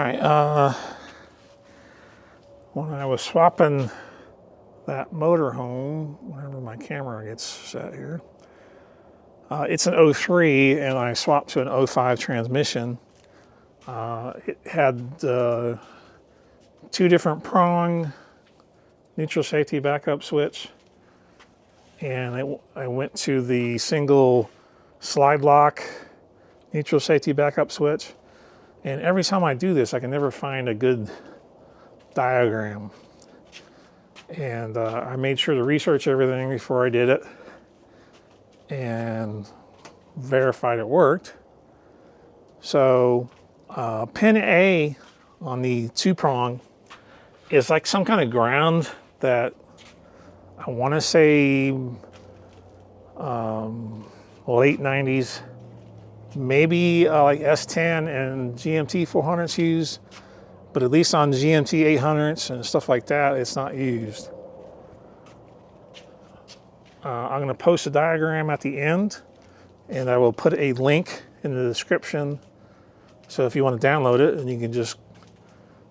right, when I was swapping that motor home, whenever my camera gets set here, it's an 03 and I swapped to an 05 transmission. It had two different prong neutral safety backup switch, and I went to the single slide lock neutral safety backup switch. And every time I do this, I can never find a good diagram. And I made sure to research everything before I did it and verified it worked. So pin A on the two prong is like some kind of ground that I want to say late 90s, maybe like S10 and GMT 400s used, but at least on GMT 800s and stuff like that, it's not used. I'm going to post a diagram at the end, and I will put a link in the description. So if you want to download it, and you can just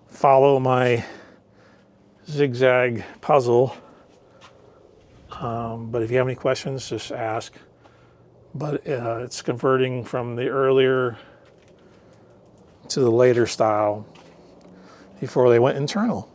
follow my zigzag puzzle. But if you have any questions, just ask. But it's converting from the earlier to the later style before they went internal.